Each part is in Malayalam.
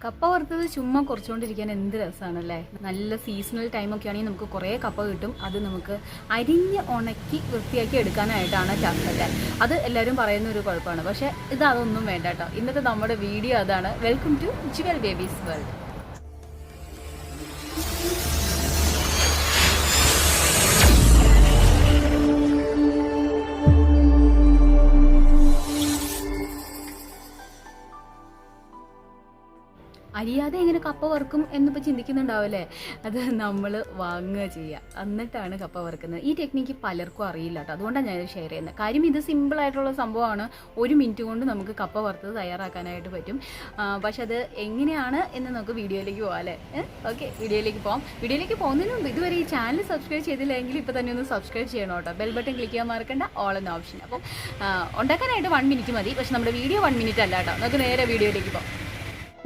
കപ്പ വറുത്തത് ചുമ്മാ കുറച്ചുകൊണ്ടിരിക്കാൻ എന്ത് രസമാണല്ലേ. നല്ല സീസണൽ ടൈമൊക്കെ ആണെങ്കിൽ നമുക്ക് കുറേ കപ്പ കിട്ടും. അത് നമുക്ക് അരിഞ്ഞ് ഉണക്കി വൃത്തിയാക്കി എടുക്കാനായിട്ടാണ് ചാക്കല്ലേ. അത് എല്ലാവരും പറയുന്ന ഒരു കുഴപ്പമാണ്. പക്ഷേ ഇത് അതൊന്നും വേണ്ട കേട്ടോ. ഇന്നത്തെ നമ്മുടെ വീഡിയോ അതാണ്. Welcome to Jewel Babies World. അരിയാതെ എങ്ങനെ കപ്പ വറുക്കും എന്നിപ്പോൾ ചിന്തിക്കുന്നുണ്ടാവല്ലേ. അത് നമ്മൾ വാങ്ങുക ചെയ്യുക, എന്നിട്ടാണ് കപ്പ വറുക്കുന്നത്. ഈ ടെക്നിക്ക് പലർക്കും അറിയില്ല കേട്ടോ. അതുകൊണ്ടാണ് ഞാനിത് ഷെയർ ചെയ്യുന്നത്. കാര്യം ഇത് സിമ്പിളായിട്ടുള്ള സംഭവമാണ്. 1 മിനിറ്റ് കൊണ്ട് നമുക്ക് കപ്പ വറുത്തത് തയ്യാറാക്കാനായിട്ട് പറ്റും. പക്ഷെ അത് എങ്ങനെയാണ് എന്ന് നമുക്ക് വീഡിയോയിലേക്ക് പോകാം അല്ലേ. ഓക്കെ, വീഡിയോയിലേക്ക് പോകാം. വീഡിയോയിലേക്ക് പോകുന്നതിന് മുമ്പ് ഇതുവരെ ഈ ചാനൽ സബ്സ്ക്രൈബ് ചെയ്തില്ലെങ്കിൽ ഇപ്പോൾ തന്നെ ഒന്ന് സബ്സ്ക്രൈബ് ചെയ്യണം കേട്ടോ. ബെൽ ബട്ടൺ ക്ലിക്ക് ചെയ്യാൻ മറക്കണ്ട, ഓൾ എന്ന ഓപ്ഷൻ. അപ്പം ഉണ്ടാക്കാനായിട്ട് 1 മിനിറ്റ് മതി. പക്ഷെ നമ്മുടെ വീഡിയോ 1 മിനിറ്റ് അല്ല കേട്ടോ. നമുക്ക് നേരെ വീഡിയോയിലേക്ക് പോകാം.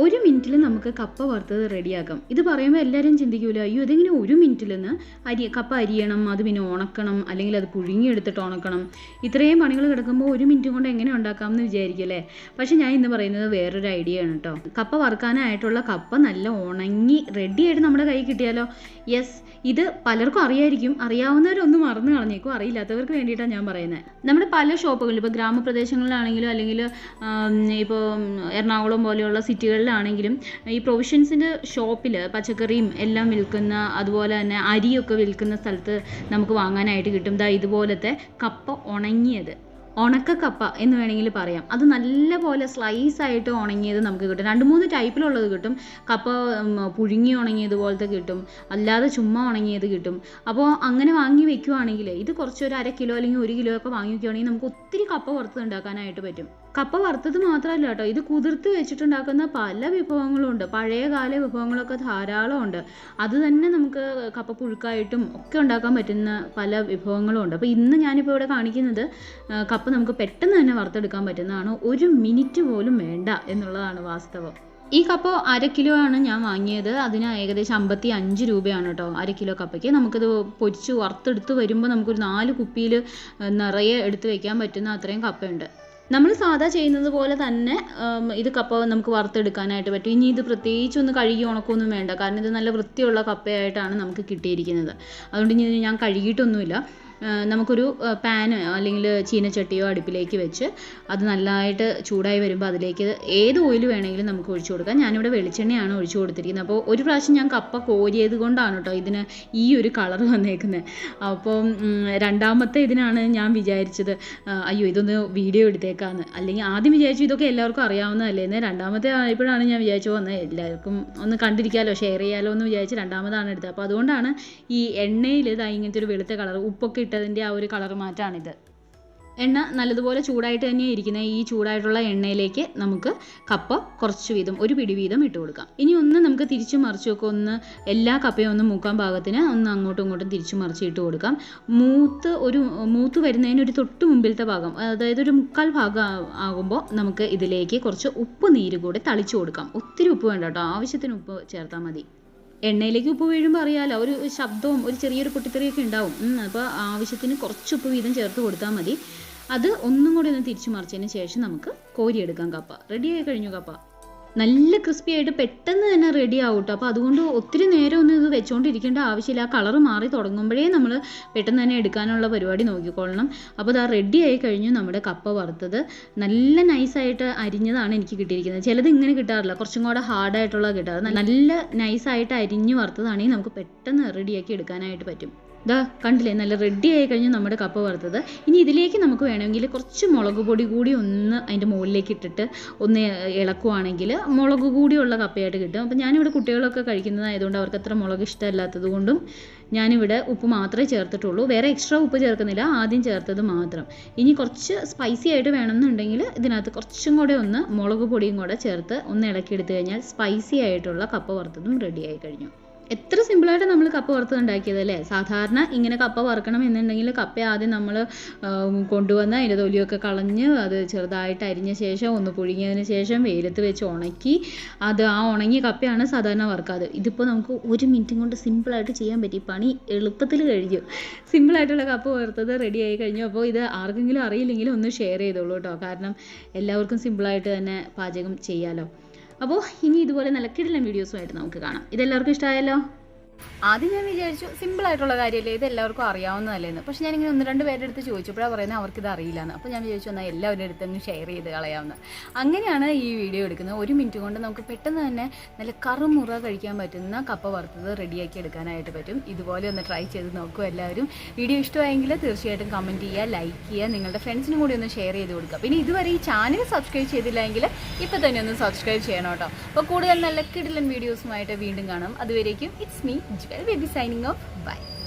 1 മിനിറ്റിൽ നമുക്ക് കപ്പ വറുത്തത് റെഡിയാക്കാം. ഇത് പറയുമ്പോൾ എല്ലാവരും ചിന്തിക്കൂല, അയ്യോ ഇതെങ്ങനെ 1 മിനിറ്റിലെന്ന് കപ്പ അരിയണം, അത് പിന്നെ ഉണക്കണം, അല്ലെങ്കിൽ അത് പുഴുങ്ങിയെടുത്തിട്ട് ഉണക്കണം, ഇത്രയും പണികൾ കിടക്കുമ്പോൾ 1 മിനിറ്റ് കൊണ്ട് എങ്ങനെ ഉണ്ടാക്കാം എന്ന് വിചാരിക്കല്ലേ. പക്ഷേ ഞാൻ ഇന്ന് പറയുന്നത് വേറൊരു ഐഡിയ ആണ് കേട്ടോ. കപ്പ വറുക്കാനായിട്ടുള്ള കപ്പ നല്ല ഉണങ്ങി റെഡിയായിട്ട് നമ്മുടെ കൈ കിട്ടിയാലോ. യെസ്, ഇത് പലർക്കും അറിയായിരിക്കും. അറിയാവുന്നവരൊന്നും മറന്നു കളഞ്ഞേക്കും. അറിയില്ലാത്തവർക്ക് വേണ്ടിയിട്ടാണ് ഞാൻ പറയുന്നത്. നമ്മുടെ പല ഷോപ്പുകളിൽ ഇപ്പോൾ ഗ്രാമപ്രദേശങ്ങളിലാണെങ്കിലും അല്ലെങ്കിൽ ഇപ്പോൾ എറണാകുളം പോലെയുള്ള സിറ്റികളിലാണെങ്കിലും ഈ പ്രൊവിഷൻസിൻ്റെ ഷോപ്പിൽ പച്ചക്കറിയും എല്ലാം വിൽക്കുന്ന, അതുപോലെ തന്നെ അരിയൊക്കെ വിൽക്കുന്ന സ്ഥലത്ത് നമുക്ക് വാങ്ങാനായിട്ട് കിട്ടും. ദാ ഇതുപോലത്തെ കപ്പ ഉണങ്ങിയത്, ഉണക്കക്കപ്പ എന്ന് വേണമെങ്കിൽ പറയാം. അത് നല്ല പോലെ സ്ലൈസായിട്ട് ഉണങ്ങിയത് നമുക്ക് കിട്ടും. 2-3 ടൈപ്പിലുള്ളത് കിട്ടും. കപ്പ പുഴുങ്ങി ഉണങ്ങിയതുപോലത്തെ കിട്ടും, അല്ലാതെ ചുമ്മാ ഉണങ്ങിയത് കിട്ടും. അപ്പോൾ അങ്ങനെ വാങ്ങി വെക്കുവാണെങ്കിൽ ഇത് കുറച്ചൊരു 1/2 കിലോ അല്ലെങ്കിൽ 1 കിലോ ഒക്കെ വാങ്ങി വെക്കുകയാണെങ്കിൽ നമുക്ക് ഒത്തിരി കപ്പ വറുത്തത് ഉണ്ടാക്കാനായിട്ട് പറ്റും. കപ്പ വറുത്തത് മാത്രമല്ല കേട്ടോ, ഇത് കുതിർത്ത് വെച്ചിട്ടുണ്ടാക്കുന്ന പല വിഭവങ്ങളും ഉണ്ട്. പഴയകാല വിഭവങ്ങളൊക്കെ ധാരാളം ഉണ്ട്. അത് തന്നെ നമുക്ക് കപ്പ പുഴുക്കായിട്ടും ഒക്കെ ഉണ്ടാക്കാൻ പറ്റുന്ന പല വിഭവങ്ങളും ഉണ്ട്. അപ്പോൾ ഇന്ന് ഞാനിപ്പോൾ ഇവിടെ കാണിക്കുന്നത് കപ്പ നമുക്ക് പെട്ടെന്ന് തന്നെ വറുത്തെടുക്കാൻ പറ്റുന്നതാണ്. 1 മിനിറ്റ് പോലും വേണ്ട എന്നുള്ളതാണ് വാസ്തവം. ഈ കപ്പ 1/2 കിലോ ആണ് ഞാൻ വാങ്ങിയത്. അതിന് ഏകദേശം 55 രൂപയാണ് കേട്ടോ 1/2 കിലോ കപ്പയ്ക്ക്. നമുക്കിത് പൊരിച്ച് വറുത്തെടുത്ത് വരുമ്പോൾ നമുക്കൊരു 4 കുപ്പിയിൽ നിറയെ എടുത്ത് വെക്കാൻ പറ്റുന്ന അത്രയും കപ്പയുണ്ട്. നമ്മൾ സാധാ ചെയ്യുന്നത് പോലെ തന്നെ ഇത് കപ്പ നമുക്ക് വറുത്തെടുക്കാനായിട്ട് പറ്റും. ഇനി ഇത് പ്രത്യേകിച്ച് ഒന്ന് കഴുകി ഉണക്കൊന്നും വേണ്ട. കാരണം ഇത് നല്ല വൃത്തിയുള്ള കപ്പയായിട്ടാണ് നമുക്ക് കിട്ടിയിരിക്കുന്നത്. അതുകൊണ്ട് ഇനി ഞാൻ കഴുകിയിട്ടൊന്നുമില്ല. നമുക്കൊരു പാന് അല്ലെങ്കിൽ ചീനച്ചട്ടിയോ അടുപ്പിലേക്ക് വെച്ച് അത് നല്ലതായിട്ട് ചൂടായി വരുമ്പോൾ അതിലേക്ക് ഏത് ഓയിൽ വേണമെങ്കിലും നമുക്ക് ഒഴിച്ചു കൊടുക്കാം. ഞാനിവിടെ വെളിച്ചെണ്ണയാണ് ഒഴിച്ചു കൊടുത്തിരിക്കുന്നത്. അപ്പോൾ ഒരു പ്രാവശ്യം ഞാൻ കപ്പ കോരിയത് കൊണ്ടാണ് കേട്ടോ ഇതിന് ഈ ഒരു കളർ വന്നേക്കുന്നത്. അപ്പോൾ രണ്ടാമത്തെ ഇതിനാണ് ഞാൻ വിചാരിച്ചത് അയ്യോ ഇതൊന്ന് വീഡിയോ എടുത്തേക്കാന്ന്. അല്ലെങ്കിൽ ആദ്യം വിചാരിച്ചു ഇതൊക്കെ എല്ലാവർക്കും അറിയാവുന്നതല്ലേ എന്ന്. രണ്ടാമത്തെ ആയപ്പോഴാണ് ഞാൻ വിചാരിച്ചു വന്നത് എല്ലാവർക്കും ഒന്ന് കണ്ടിരിക്കാമല്ലോ, ഷെയർ ചെയ്യാമല്ലോ എന്ന് വിചാരിച്ച് രണ്ടാമതാണ് എടുത്തത്. അപ്പോൾ അതുകൊണ്ടാണ് ഈ എണ്ണയിൽ ഇതാ ഇങ്ങനത്തെ ഒരു വെളുത്ത കളർ, ഉപ്പൊക്കെ ഇട്ടതിൻ്റെ ആ ഒരു കളർ മാറ്റാണിത്. എണ്ണ നല്ലതുപോലെ ചൂടായിട്ട് തന്നെയാണ് ഇരിക്കുന്നത്. ഈ ചൂടായിട്ടുള്ള എണ്ണയിലേക്ക് നമുക്ക് കപ്പ കുറച്ച് വീതം, ഒരു പിടി വീതം ഇട്ട് കൊടുക്കാം. ഇനി ഒന്ന് നമുക്ക് തിരിച്ചു മറിച്ചൊക്കെ ഒന്ന് എല്ലാ കപ്പയും ഒന്ന് മൂക്കാൻ പാകത്തിന് ഒന്ന് അങ്ങോട്ടും ഇങ്ങോട്ടും തിരിച്ചു മറിച്ച് ഇട്ട് കൊടുക്കാം. മൂത്ത് വരുന്നതിന് ഒരു തൊട്ട് മുമ്പിലത്തെ ഭാഗം, അതായത് ഒരു 1/4 ഭാഗം ആകുമ്പോൾ നമുക്ക് ഇതിലേക്ക് കുറച്ച് ഉപ്പ് നീര് കൂടെ തളിച്ചു കൊടുക്കാം. ഒത്തിരി ഉപ്പ് വേണ്ട കേട്ടോ, ആവശ്യത്തിന് ഉപ്പ് ചേർത്താൽ മതി. എണ്ണയിലേക്ക് ഉപ്പ് വീഴുമ്പോൾ അറിയാമല്ലോ, ഒരു ശബ്ദവും ഒരു ചെറിയൊരു പൊട്ടിത്തെറിയൊക്കെ ഉണ്ടാവും. അപ്പോൾ ആവശ്യത്തിന് കുറച്ച് ഉപ്പ് വീതം ചേർത്ത് കൊടുത്താൽ മതി. അത് ഒന്നും കൂടി ഒന്ന് തിരിച്ചു മറിച്ചതിന് ശേഷം നമുക്ക് കോരിയെടുക്കാം. കപ്പ റെഡിയായി കഴിഞ്ഞു. കപ്പ നല്ല ക്രിസ്പി ആയിട്ട് പെട്ടെന്ന് തന്നെ റെഡി ആവും കേട്ടോ. അപ്പോൾ അതുകൊണ്ട് ഒത്തിരി നേരം ഒന്നും ഇത് വെച്ചുകൊണ്ടിരിക്കേണ്ട ആവശ്യമില്ല. ആ കളറ് മാറി തുടങ്ങുമ്പോഴേ നമ്മൾ പെട്ടെന്ന് തന്നെ എടുക്കാനുള്ള പരിപാടി നോക്കിക്കൊള്ളണം. അപ്പോൾ അത് റെഡി ആയി കഴിഞ്ഞു നമ്മുടെ കപ്പ വറുത്തത്. നല്ല നൈസായിട്ട് അരിഞ്ഞതാണ് എനിക്ക് കിട്ടിയിരിക്കുന്നത്. ചിലത് ഇങ്ങനെ കിട്ടാറില്ല, കുറച്ചും കൂടെ ഹാർഡായിട്ടുള്ളത് കിട്ടാറ്. നല്ല നൈസായിട്ട് അരിഞ്ഞ് വറുത്തതാണെങ്കിൽ നമുക്ക് പെട്ടെന്ന് റെഡിയാക്കി എടുക്കാനായിട്ട് പറ്റും. ഇതാ കണ്ടില്ലേ, നല്ല റെഡി ആയി കഴിഞ്ഞു നമ്മുടെ കപ്പ വറുത്തത്. ഇനി ഇതിലേക്ക് നമുക്ക് വേണമെങ്കിൽ കുറച്ച് മുളക് പൊടി കൂടി ഒന്ന് അതിൻ്റെ മുകളിലേക്ക് ഇട്ടിട്ട് ഒന്ന് ഇളക്കുവാണെങ്കിൽ മുളക് കൂടിയുള്ള കപ്പയായിട്ട് കിട്ടും. അപ്പോൾ ഞാനിവിടെ കുട്ടികളൊക്കെ കഴിക്കുന്നതായതുകൊണ്ട് അവർക്ക് അത്ര മുളക് ഇഷ്ടമല്ലാത്തത് കൊണ്ടും ഞാനിവിടെ ഉപ്പ് മാത്രമേ ചേർത്തിട്ടുള്ളൂ. വേറെ എക്സ്ട്രാ ഉപ്പ് ചേർക്കുന്നില്ല, ആദ്യം ചേർത്തത് മാത്രം. ഇനി കുറച്ച് സ്പൈസി ആയിട്ട് വേണമെന്നുണ്ടെങ്കിൽ ഇതിനകത്ത് കുറച്ചും കൂടെ ഒന്ന് മുളക് പൊടിയും കൂടെ ചേർത്ത് ഒന്ന് ഇളക്കിയെടുത്ത് കഴിഞ്ഞാൽ സ്പൈസി ആയിട്ടുള്ള കപ്പ വറുത്തതും റെഡി ആയി കഴിഞ്ഞു. എത്ര സിമ്പിളായിട്ട് നമ്മൾ കപ്പ വറുത്തത് ഉണ്ടാക്കിയതല്ലേ. സാധാരണ ഇങ്ങനെ കപ്പ വറുക്കണം എന്നുണ്ടെങ്കിൽ കപ്പ ആദ്യം നമ്മൾ കൊണ്ടുവന്ന് അതിൻ്റെ തൊലിയൊക്കെ കളഞ്ഞ് അത് ചെറുതായിട്ട് അരിഞ്ഞ ശേഷം ഒന്ന് പുഴുങ്ങിയതിന് ശേഷം വെയിലത്ത് വെച്ച് ഉണക്കി അത് ആ ഉണങ്ങിയ കപ്പയാണ് സാധാരണ വറുക്കാതെ. ഇതിപ്പോൾ നമുക്ക് 1 മിനിറ്റും കൊണ്ട് സിമ്പിളായിട്ട് ചെയ്യാൻ പറ്റി. പണി എളുപ്പത്തിൽ കഴിഞ്ഞു. സിമ്പിളായിട്ടുള്ള കപ്പ വറുത്തത് റെഡി ആയി കഴിഞ്ഞു. അപ്പോൾ ഇത് ആർക്കെങ്കിലും അറിയില്ലെങ്കിലും ഒന്ന് ഷെയർ ചെയ്തോളൂ കേട്ടോ. കാരണം എല്ലാവർക്കും സിമ്പിളായിട്ട് തന്നെ പാചകം ചെയ്യാമല്ലോ. അപ്പോൾ ഇനി ഇതുപോലെ നല്ല കിടിലൻ വീഡിയോസുമായിട്ട് നമുക്ക് കാണാം. ഇതെല്ലാവർക്കും ഇഷ്ടമായല്ലോ? ആദ്യം ഞാൻ വിചാരിച്ചു സിമ്പിളായിട്ടുള്ള കാര്യമല്ലേ, ഇത് എല്ലാവർക്കും അറിയാവുന്നതല്ലേന്ന്. പക്ഷെ ഞാനിങ്ങനെ 1-2 പേരുടെ അടുത്ത് ചോദിച്ചപ്പോഴാണ് പറയുന്നത് അവർക്കിത് അറിയില്ലെന്ന്. അപ്പോൾ ഞാൻ വിചാരിച്ചു എന്നാൽ എല്ലാവരുടെ അടുത്തങ്ങ് ഷെയർ ചെയ്ത് കളയാമെന്ന്. അങ്ങനെയാണ് ഈ വീഡിയോ എടുക്കുന്നത്. 1 മിനിറ്റ് കൊണ്ട് നമുക്ക് പെട്ടെന്ന് തന്നെ നല്ല കറുമുറ കഴിക്കാൻ പറ്റുന്ന കപ്പ വറുത്തത് റെഡിയാക്കി എടുക്കാനായിട്ട് പറ്റും. ഇതുപോലെ ഒന്ന് ട്രൈ ചെയ്ത് നോക്കുക എല്ലാവരും. വീഡിയോ ഇഷ്ടമായെങ്കിൽ തീർച്ചയായിട്ടും കമൻറ്റ് ചെയ്യുക, ലൈക്ക് ചെയ്യുക, നിങ്ങളുടെ ഫ്രണ്ട്സിനും കൂടി ഒന്ന് ഷെയർ ചെയ്ത് കൊടുക്കുക. പിന്നെ ഇതുവരെ ഈ ചാനൽ സബ്സ്ക്രൈബ് ചെയ്തില്ലെങ്കിൽ ഇപ്പോൾ തന്നെ ഒന്ന് സബ്സ്ക്രൈബ് ചെയ്യണം കേട്ടോ. അപ്പോൾ കൂടുതൽ നല്ല കിടിലൻ വീഡിയോസുമായിട്ട് വീണ്ടും കാണാം. അതുവരേക്കും it's me Baby signing off. Bye.